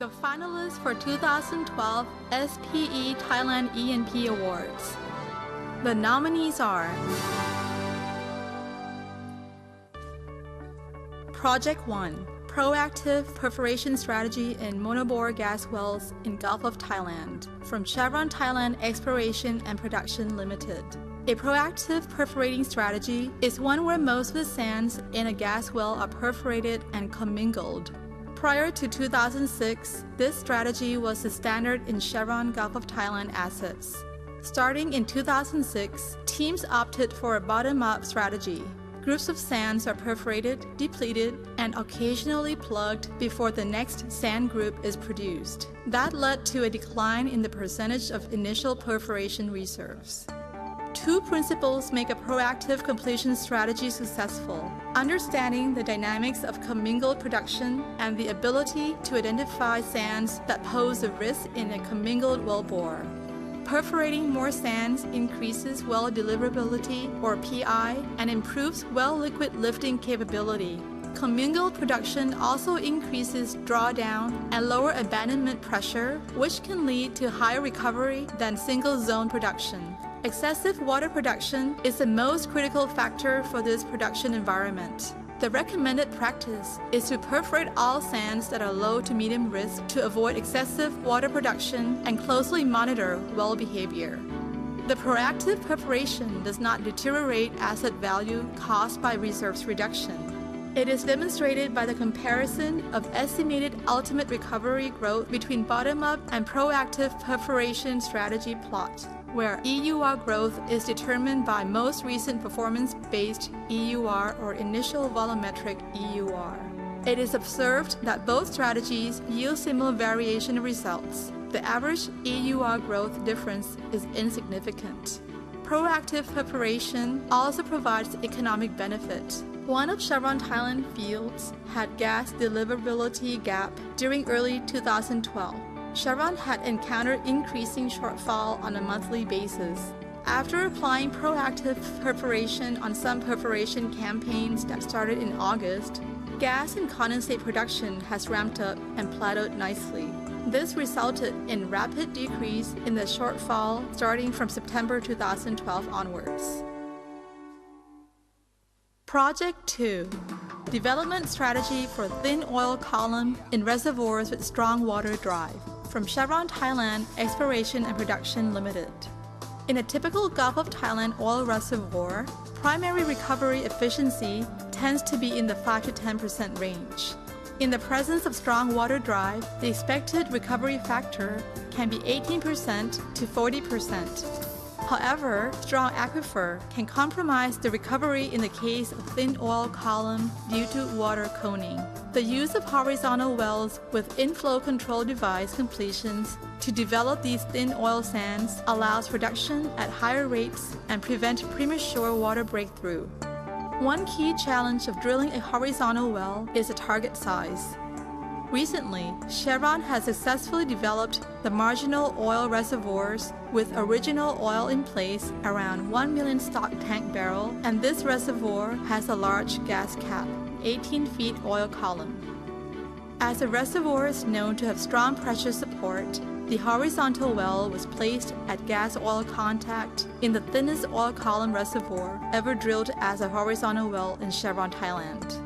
The finalists for 2012 SPE Thailand E&P Awards. The nominees are Project 1. Proactive perforation strategy in monobore gas wells in Gulf of Thailand from Chevron Thailand Exploration and Production Limited. A proactive perforating strategy is one where most of the sands in a gas well are perforated and commingled. Prior to 2006, this strategy was the standard in Chevron Gulf of Thailand assets. Starting in 2006, teams opted for a bottom-up strategy. Groups of sands are perforated, depleted, and occasionally plugged before the next sand group is produced. That led to a decline in the percentage of initial perforation reserves. Two principles make a proactive completion strategy successful: understanding the dynamics of commingled production and the ability to identify sands that pose a risk in a commingled wellbore. Perforating more sands increases well deliverability, or PI, and improves well liquid lifting capability. Commingled production also increases drawdown and lower abandonment pressure, which can lead to higher recovery than single-zone production. Excessive water production is the most critical factor for this production environment. The recommended practice is to perforate all sands that are low to medium risk to avoid excessive water production and closely monitor well behavior. The proactive perforation does not deteriorate asset value caused by reserves reduction. It is demonstrated by the comparison of estimated ultimate recovery growth between bottom-up and proactive perforation strategy plot, where EUR growth is determined by most recent performance-based EUR or initial volumetric EUR. It is observed that both strategies yield similar variation results. The average EUR growth difference is insignificant. Proactive perforation also provides economic benefit. One of Chevron Thailand fields had gas deliverability gap during early 2012. Chevron had encountered increasing shortfall on a monthly basis. After applying proactive perforation on some perforation campaigns that started in August, gas and condensate production has ramped up and plateaued nicely. This resulted in rapid decrease in the shortfall starting from September 2012 onwards. Project 2. Development strategy for thin oil column in reservoirs with strong water drive from Chevron Thailand Exploration and Production Limited. In a typical Gulf of Thailand oil reservoir, primary recovery efficiency tends to be in the 5 to 10% range. In the presence of strong water drive, the expected recovery factor can be 18% to 40%. However, strong aquifer can compromise the recovery in the case of thin oil column due to water coning. The use of horizontal wells with inflow control device completions to develop these thin oil sands allows production at higher rates and prevent premature water breakthrough. One key challenge of drilling a horizontal well is the target size. Recently, Chevron has successfully developed the marginal oil reservoirs with original oil in place around 1 million stock tank barrel, and this reservoir has a large gas cap, 18 feet oil column. As the reservoir is known to have strong pressure support, the horizontal well was placed at gas-oil contact in the thinnest oil column reservoir ever drilled as a horizontal well in Chevron Thailand.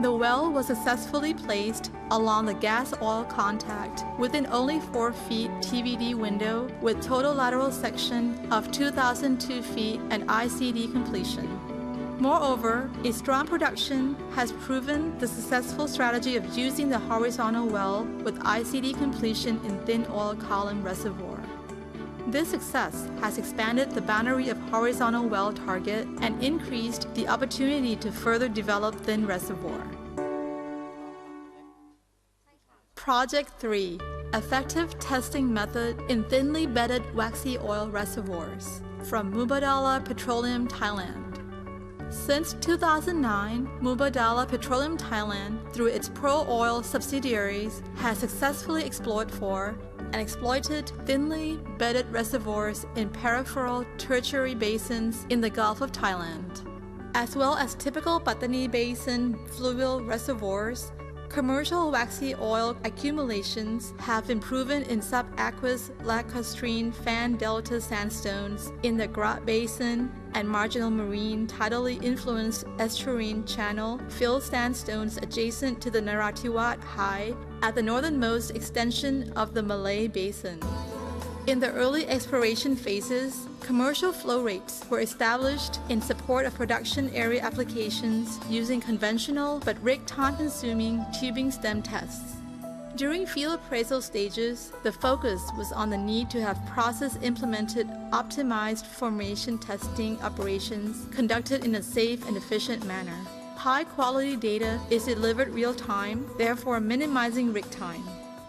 The well was successfully placed along the gas-oil contact within only 4 feet TVD window with total lateral section of 2,002 feet and ICD completion. Moreover, a strong production has proven the successful strategy of using the horizontal well with ICD completion in thin oil column reservoir. This success has expanded the boundary of horizontal well target and increased the opportunity to further develop thin reservoir. Project 3. Effective testing method in thinly bedded waxy oil reservoirs from Mubadala Petroleum, Thailand. Since 2009, Mubadala Petroleum Thailand, through its pro-oil subsidiaries, has successfully explored for and exploited thinly bedded reservoirs in peripheral tertiary basins in the Gulf of Thailand, as well as typical Pattani Basin fluvial reservoirs. Commercial waxy oil accumulations have been proven in subaqueous Lacrustrine fan delta sandstones in the Grat Basin and marginal marine tidally influenced estuarine channel fill sandstones adjacent to the Narathiwat High at the northernmost extension of the Malay Basin. In the early exploration phases, commercial flow rates were established in support of production area applications using conventional but rig time-consuming tubing stem tests. During field appraisal stages, the focus was on the need to have process-implemented optimized formation testing operations conducted in a safe and efficient manner. High-quality data is delivered real-time, therefore minimizing rig time.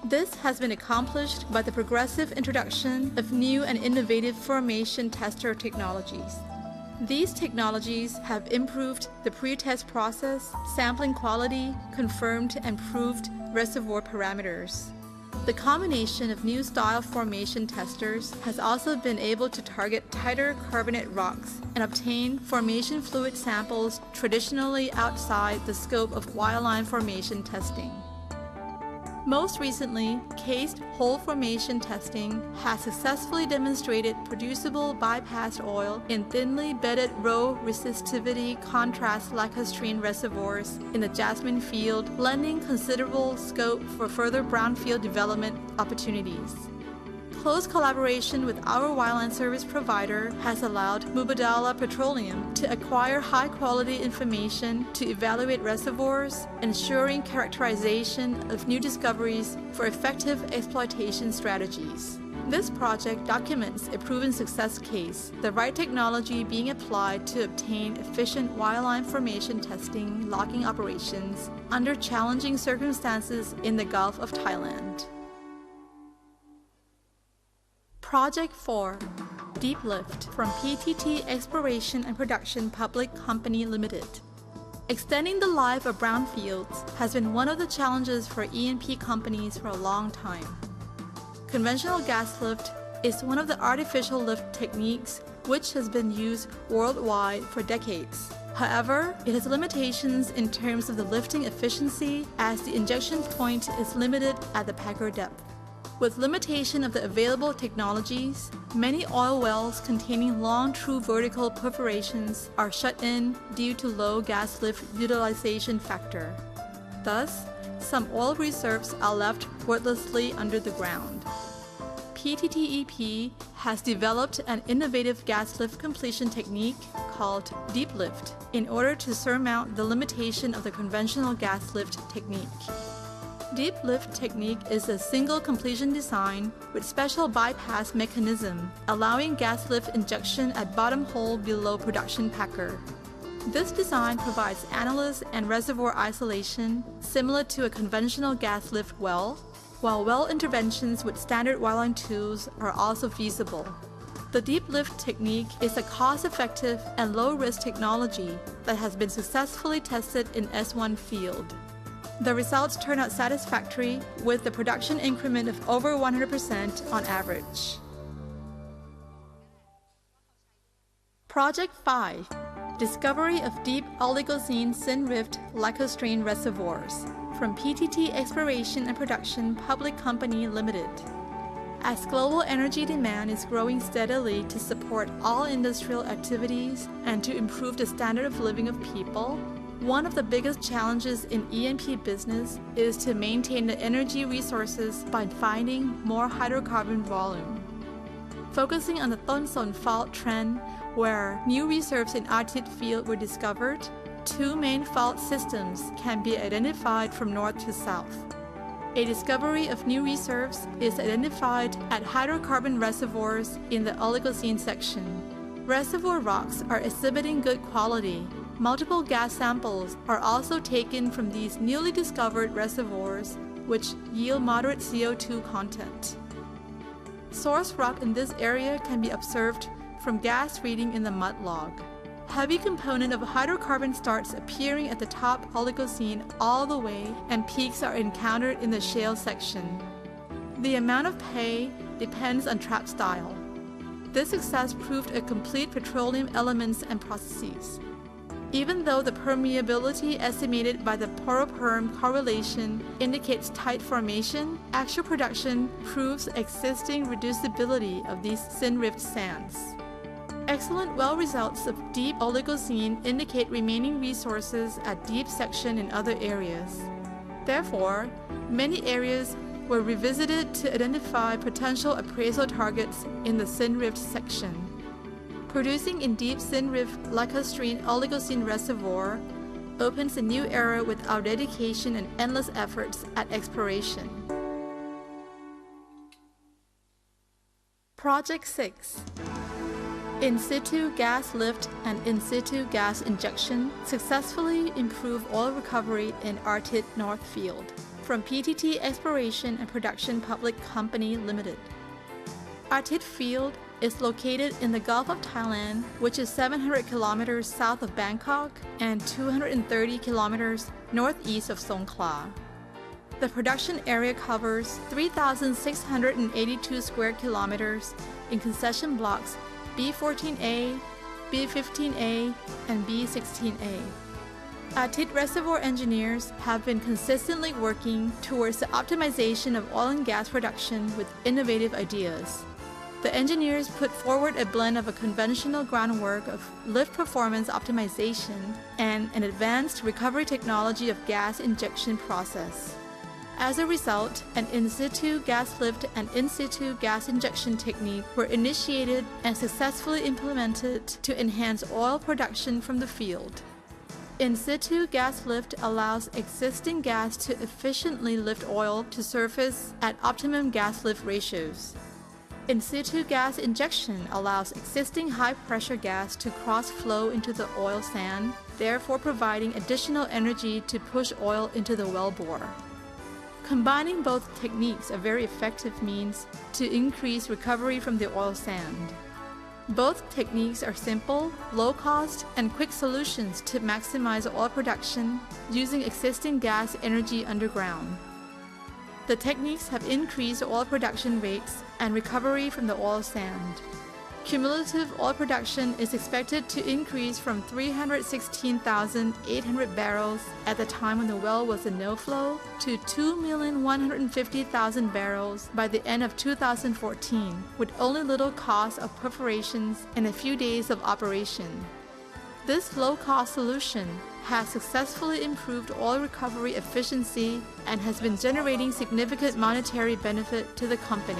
This has been accomplished by the progressive introduction of new and innovative formation tester technologies. These technologies have improved the pre-test process, sampling quality, confirmed and proved reservoir parameters. The combination of new style formation testers has also been able to target tighter carbonate rocks and obtain formation fluid samples traditionally outside the scope of wireline formation testing. Most recently, cased hole formation testing has successfully demonstrated producible bypassed oil in thinly bedded row resistivity contrast Lacrustrine reservoirs in the Jasmine field, lending considerable scope for further brownfield development opportunities. Close collaboration with our wireline service provider has allowed Mubadala Petroleum to acquire high-quality information to evaluate reservoirs, ensuring characterization of new discoveries for effective exploitation strategies. This project documents a proven success case, the right technology being applied to obtain efficient wireline formation testing logging operations under challenging circumstances in the Gulf of Thailand. Project 4. Deep Lift from PTT Exploration and Production Public Company Limited. Extending the life of brownfields has been one of the challenges for E&P companies for a long time. Conventional gas lift is one of the artificial lift techniques which has been used worldwide for decades. However, it has limitations in terms of the lifting efficiency as the injection point is limited at the packer depth. With limitation of the available technologies, many oil wells containing long true vertical perforations are shut in due to low gas lift utilization factor. Thus, some oil reserves are left wordlessly under the ground. PTTEP has developed an innovative gas lift completion technique called deep lift in order to surmount the limitation of the conventional gas lift technique. Deep lift technique is a single completion design with special bypass mechanism, allowing gas lift injection at bottom hole below production packer. This design provides analysis and reservoir isolation similar to a conventional gas lift well, while well interventions with standard wireline tools are also feasible. The deep lift technique is a cost-effective and low-risk technology that has been successfully tested in S1 field. The results turn out satisfactory with the production increment of over 100% on average. Project 5. Discovery of deep Oligocene Syn-rift Lacrustrine reservoirs from PTT Exploration and Production Public Company Limited. As global energy demand is growing steadily to support all industrial activities and to improve the standard of living of people, one of the biggest challenges in E&P business is to maintain the energy resources by finding more hydrocarbon volume. Focusing on the Ton Son fault trend, where new reserves in Artit field were discovered, two main fault systems can be identified from north to south. A discovery of new reserves is identified at hydrocarbon reservoirs in the Oligocene section. Reservoir rocks are exhibiting good quality. Multiple gas samples are also taken from these newly discovered reservoirs, which yield moderate CO2 content. Source rock in this area can be observed from gas reading in the mud log. Heavy component of hydrocarbon starts appearing at the top Oligocene all the way, and peaks are encountered in the shale section. The amount of pay depends on trap style. This success proved a complete petroleum elements and processes. Even though the permeability estimated by the poroperm correlation indicates tight formation, actual production proves existing reducibility of these Syn-rift sands. Excellent well results of deep Oligocene indicate remaining resources at deep section in other areas. Therefore, many areas were revisited to identify potential appraisal targets in the Syn-rift section. Producing in deep Syn-rift Lacrustrine Oligocene reservoir opens a new era with our dedication and endless efforts at exploration. Project 6. In situ gas lift and in situ gas injection successfully improve oil recovery in Artit North Field. From PTT Exploration and Production Public Company Limited. Artit Field is located in the Gulf of Thailand, which is 700 kilometers south of Bangkok and 230 kilometers northeast of Songkhla. The production area covers 3,682 square kilometers in concession blocks B14A, B15A, and B16A. Artit reservoir engineers have been consistently working towards the optimization of oil and gas production with innovative ideas. The engineers put forward a blend of a conventional groundwork of lift performance optimization and an advanced recovery technology of gas injection process. As a result, an in situ gas lift and in situ gas injection technique were initiated and successfully implemented to enhance oil production from the field. In situ gas lift allows existing gas to efficiently lift oil to surface at optimum gas lift ratios. In situ gas injection allows existing high-pressure gas to cross-flow into the oil sand, therefore providing additional energy to push oil into the wellbore. Combining both techniques are very effective means to increase recovery from the oil sand. Both techniques are simple, low-cost, and quick solutions to maximize oil production using existing gas energy underground. The techniques have increased oil production rates and recovery from the oil sand. Cumulative oil production is expected to increase from 316,800 barrels at the time when the well was a no-flow to 2,150,000 barrels by the end of 2014, with only little cost of perforations and a few days of operation. This low-cost solution has successfully improved oil recovery efficiency and has been generating significant monetary benefit to the company.